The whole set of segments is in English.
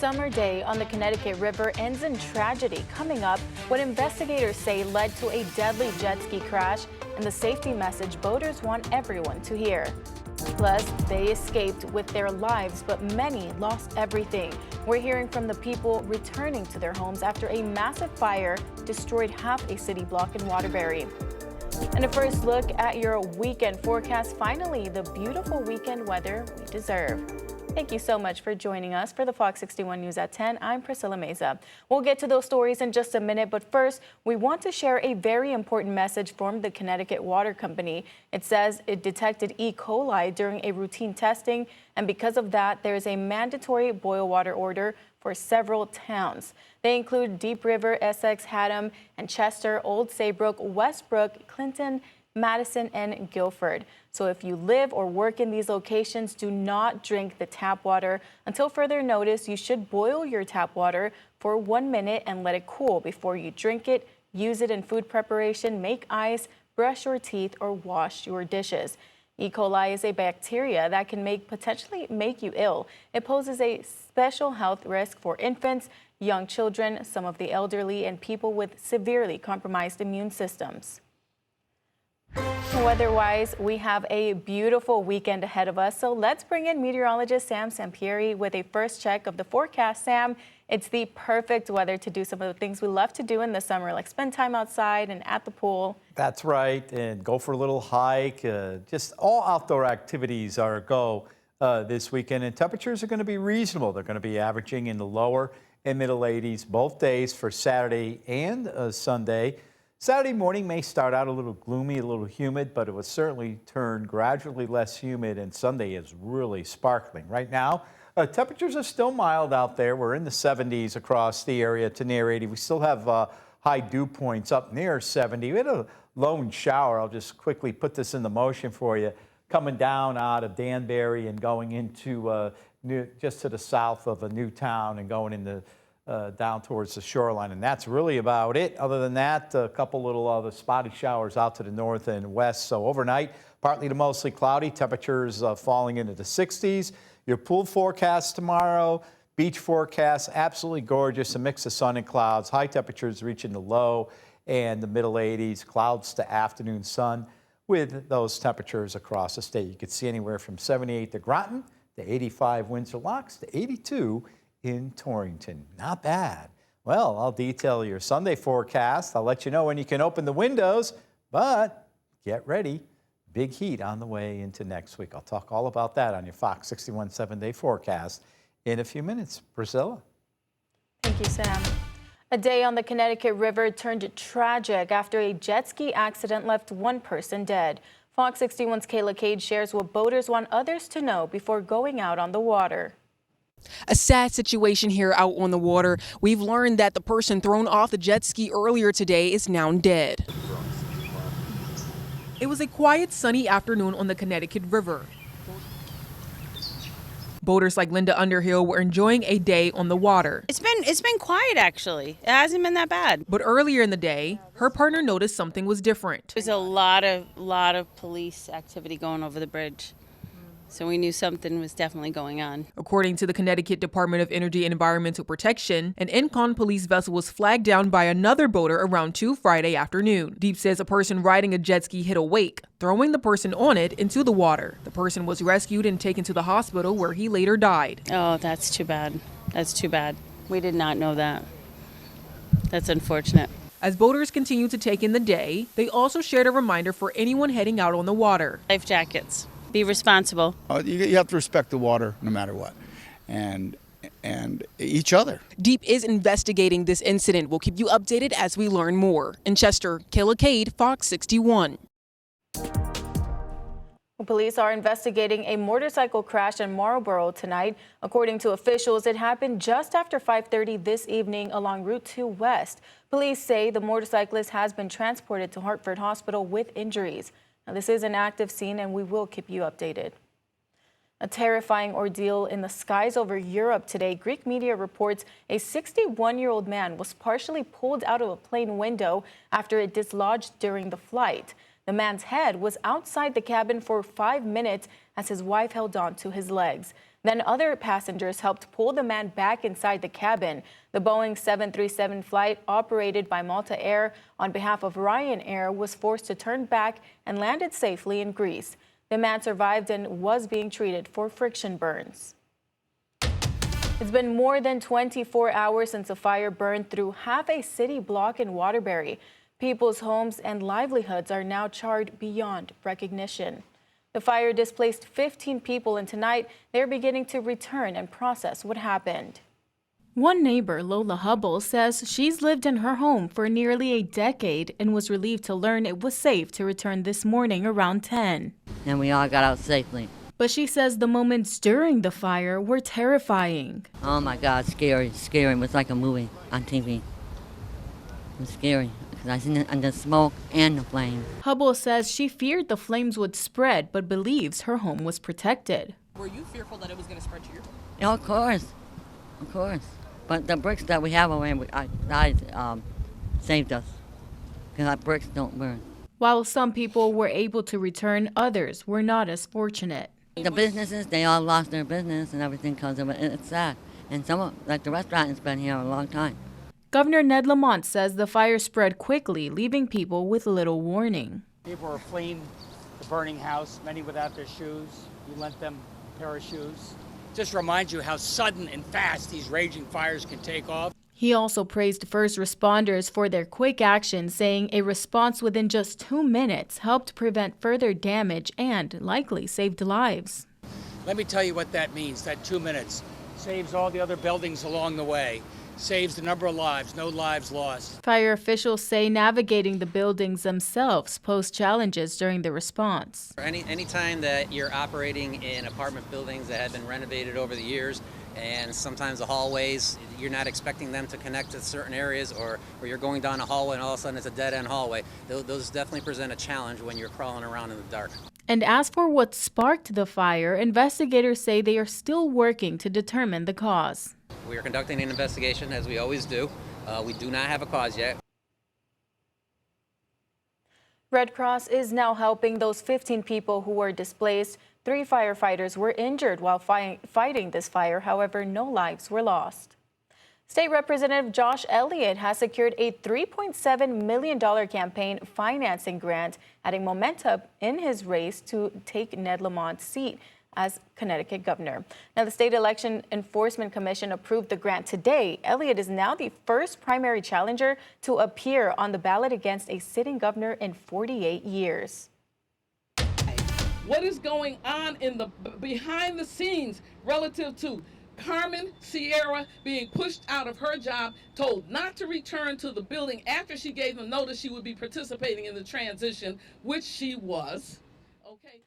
summer day on the Connecticut River ends in tragedy, coming up what investigators say led to a deadly jet ski crash and the safety message boaters want everyone to hear. Plus, they escaped with their lives, but many lost everything. We're hearing from the people returning to their homes after a massive fire destroyed half a city block in Waterbury. And a first look at your weekend forecast. Finally, the beautiful weekend weather we deserve. Thank you so much for joining us for the Fox 61 News at 10. I'm Priscilla Meza. We'll get to those stories in just a minute, but first, we want to share a very important message from the Connecticut Water Company. It says it detected E. coli during a routine testing, and because of that, there is a mandatory boil water order for several towns. They include Deep River, Essex, Haddam, and Chester, Old Saybrook, Westbrook, Clinton, Madison, and Guilford. So if you live or work in these locations, do not drink the tap water. Until further notice, you should boil your tap water for 1 minute and let it cool before you drink it. Use it in food preparation, make ice, brush your teeth, or wash your dishes. E. coli is a bacteria that can potentially make you ill. It poses a special health risk for infants, young children, some of the elderly, and people with severely compromised immune systems. Weather-wise, we have a beautiful weekend ahead of us, so let's bring in meteorologist Sam Sampieri with a first check of the forecast. Sam, it's the perfect weather to do some of the things we love to do in the summer, like spend time outside and at the pool. That's right, and go for a little hike. Just all outdoor activities are a go this weekend, and temperatures are going to be reasonable. They're going to be averaging in the lower and middle 80s both days for Saturday and Sunday. Saturday morning may start out a little gloomy, a little humid, but it will certainly turn gradually less humid, and Sunday is really sparkling. Right now, temperatures are still mild out there. We're in the 70s across the area to near 80. We still have high dew points up near 70. We had a lone shower. I'll just quickly put this into motion for you. Coming down out of Danbury and going into just to the south of Newtown and going into down towards the shoreline, and that's really about it. Other than that, a couple little other spotty showers out to the north and west. So overnight, partly to mostly cloudy, temperatures falling into the 60s. Your pool forecast tomorrow, beach forecast, absolutely gorgeous, a mix of sun and clouds. High temperatures reaching the low and the middle 80s, clouds to afternoon sun with those temperatures across the state. You could see anywhere from 78 to Groton, to 85 Windsor Locks, to 82 in Torrington. Not bad. Well, I'll detail your Sunday forecast. I'll let you know when you can open the windows, but get ready. Big heat on the way into next week. I'll talk all about that on your Fox 61 7-day forecast in a few minutes. Priscilla. Thank you, Sam. A day on the Connecticut River turned tragic after a jet ski accident left one person dead. Fox 61's Kayla Cade shares what boaters want others to know before going out on the water. A sad situation here out on the water. We've learned that the person thrown off the jet ski earlier today is now dead. It was a quiet, sunny afternoon on the Connecticut River. Boaters like Linda Underhill were enjoying a day on the water. It's been quiet, actually. It hasn't been that bad. But earlier in the day, her partner noticed something was different. There's a lot of police activity going over the bridge. So we knew something was definitely going on. According to the Connecticut Department of Energy and Environmental Protection, an Incon police vessel was flagged down by another boater around 2 Friday afternoon. Deep says a person riding a jet ski hit a wake, throwing the person on it into the water. The person was rescued and taken to the hospital where he later died. Oh, that's too bad. That's too bad. We did not know that. That's unfortunate. As boaters continue to take in the day, they also shared a reminder for anyone heading out on the water. Life jackets. Be responsible. You have to respect the water no matter what, and each other. Deep is investigating this incident. We'll keep you updated as we learn more. In Chester, Kayla Cade, Fox 61. Police are investigating a motorcycle crash in Marlborough tonight. According to officials, it happened just after 5:30 this evening along Route 2 West. Police say the motorcyclist has been transported to Hartford Hospital with injuries. Now, this is an active scene, and we will keep you updated. A terrifying ordeal in the skies over Europe today. Greek media reports a 61-year-old man was partially pulled out of a plane window after it dislodged during the flight. The man's head was outside the cabin for 5 minutes as his wife held on to his legs. Then other passengers helped pull the man back inside the cabin. The Boeing 737 flight operated by Malta Air on behalf of Ryanair was forced to turn back and landed safely in Greece. The man survived and was being treated for friction burns. It's been more than 24 hours since a fire burned through half a city block in Waterbury. People's homes and livelihoods are now charred beyond recognition. The fire displaced 15 people, and tonight they're beginning to return and process what happened. One neighbor, Lola Hubble, says she's lived in her home for nearly a decade and was relieved to learn it was safe to return this morning around 10. And we all got out safely. But she says the moments during the fire were terrifying. Oh my God, scary, scary. It was like a movie on TV. It was scary because I seen it under smoke and the flame. Hubble says she feared the flames would spread, but believes her home was protected. Were you fearful that it was going to spread to your home? Yeah, of course. But the bricks that we have over saved us because our bricks don't burn. While some people were able to return, others were not as fortunate. The businesses, they all lost their business and everything because of it. It's sad. And like the restaurant has been here a long time. Governor Ned Lamont says the fire spread quickly, leaving people with little warning. People were fleeing the burning house, many without their shoes. You lent them a pair of shoes. Just reminds you how sudden and fast these raging fires can take off. He also praised first responders for their quick action, saying a response within just 2 minutes helped prevent further damage and likely saved lives. Let me tell you what that means. That 2 minutes saves all the other buildings along the way, saves the number of lives, no lives lost. Fire officials say navigating the buildings themselves posed challenges during the response. Anytime that you're operating in apartment buildings that have been renovated over the years, and sometimes the hallways, you're not expecting them to connect to certain areas, or you're going down a hallway and all of a sudden it's a dead-end hallway. Those definitely present a challenge when you're crawling around in the dark. And as for what sparked the fire, investigators say they are still working to determine the cause. We are conducting an investigation, as we always do. We do not have a cause yet. Red Cross is now helping those 15 people who were displaced. 3 firefighters were injured while fighting this fire. However, no lives were lost. State Representative Josh Elliott has secured a $3.7 million campaign financing grant, adding momentum in his race to take Ned Lamont's seat as Connecticut governor. Now, the State Election Enforcement Commission approved the grant today. Elliott is now the first primary challenger to appear on the ballot against a sitting governor in 48 years. What is going on in the behind the scenes relative to Carmen Sierra being pushed out of her job, told not to return to the building after she gave them notice she would be participating in the transition, which she was. Okay.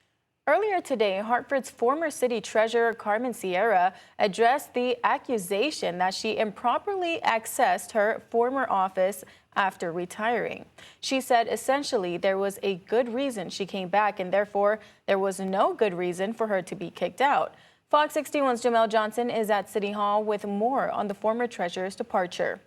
Earlier today, Hartford's former city treasurer Carmen Sierra addressed the accusation that she improperly accessed her former office after retiring. She said essentially there was a good reason she came back and therefore there was no good reason for her to be kicked out. Fox 61's Jamel Johnson is at City Hall with more on the former treasurer's departure.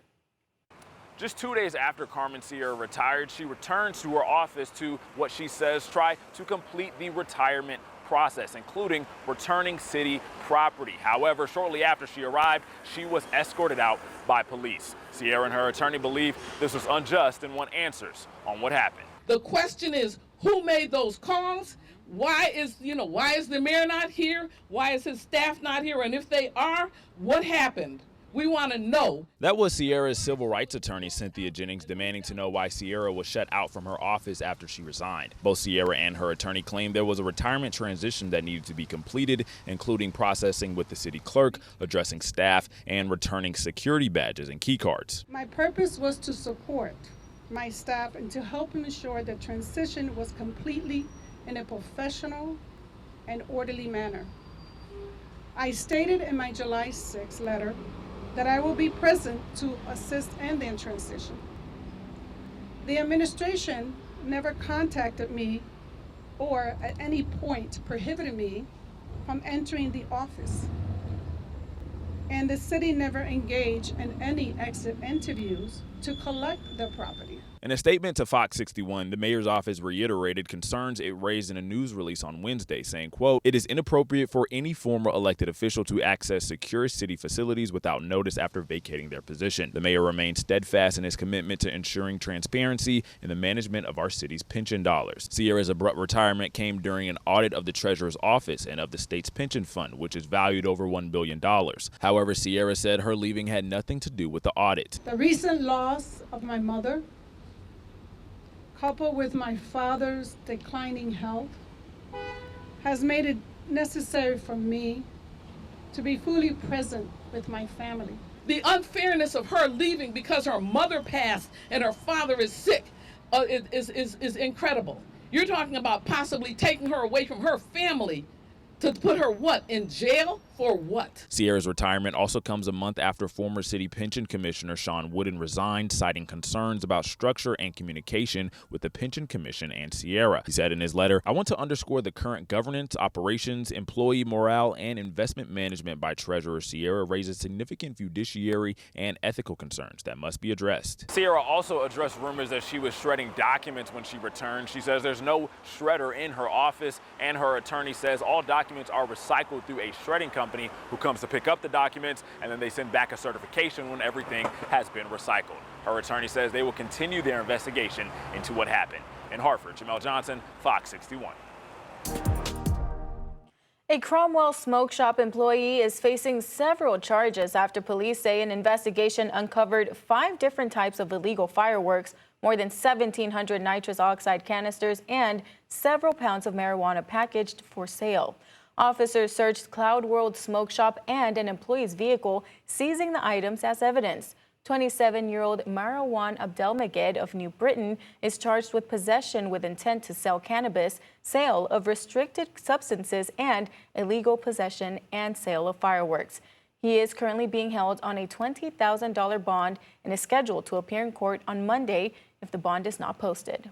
Just 2 days after Carmen Sierra retired, she returns to her office to what she says try to complete the retirement process, including returning city property. However, shortly after she arrived, she was escorted out by police. Sierra and her attorney believe this was unjust and want answers on what happened. The question is, who made those calls? Why is the mayor not here? Why is his staff not here? And if they are, what happened? We want to know. That was Sierra's civil rights attorney, Cynthia Jennings, demanding to know why Sierra was shut out from her office after she resigned. Both Sierra and her attorney claimed there was a retirement transition that needed to be completed, including processing with the city clerk, addressing staff, and returning security badges and key cards. My purpose was to support my staff and to help ensure the transition was completely in a professional and orderly manner. I stated in my July 6th letter that I will be present to assist in the transition. The administration never contacted me or at any point prohibited me from entering the office. And the city never engaged in any exit interviews to collect the property. In a statement to Fox 61, the mayor's office reiterated concerns it raised in a news release on Wednesday, saying, quote, "It is inappropriate for any former elected official to access secure city facilities without notice after vacating their position. The mayor remains steadfast in his commitment to ensuring transparency in the management of our city's pension dollars." Sierra's abrupt retirement came during an audit of the treasurer's office and of the state's pension fund, which is valued over $1 billion. However, Sierra said her leaving had nothing to do with the audit. The recent loss of my mother, coupled with my father's declining health, has made it necessary for me to be fully present with my family. The unfairness of her leaving because her mother passed and her father is sick is incredible. You're talking about possibly taking her away from her family to put her what, in jail? For what? Sierra's retirement also comes a month after former city pension commissioner Sean Wooden resigned, citing concerns about structure and communication with the pension commission and Sierra. He said in his letter, "I want to underscore the current governance, operations, employee morale, and investment management by Treasurer Sierra raises significant fiduciary and ethical concerns that must be addressed." Sierra also addressed rumors that she was shredding documents when she returned. She says there's no shredder in her office, and her attorney says all documents are recycled through a shredding company who comes to pick up the documents, and then they send back a certification when everything has been recycled. Her attorney says they will continue their investigation into what happened. In Hartford, Jamel Johnson, Fox 61. A Cromwell Smoke Shop employee is facing several charges after police say an investigation uncovered 5 different types of illegal fireworks, more than 1,700 nitrous oxide canisters, and several pounds of marijuana packaged for sale. Officers searched Cloud World Smoke Shop and an employee's vehicle, seizing the items as evidence. 27-year-old Marwan Abdelmaged of New Britain is charged with possession with intent to sell cannabis, sale of restricted substances, and illegal possession and sale of fireworks. He is currently being held on a $20,000 bond and is scheduled to appear in court on Monday if the bond is not posted.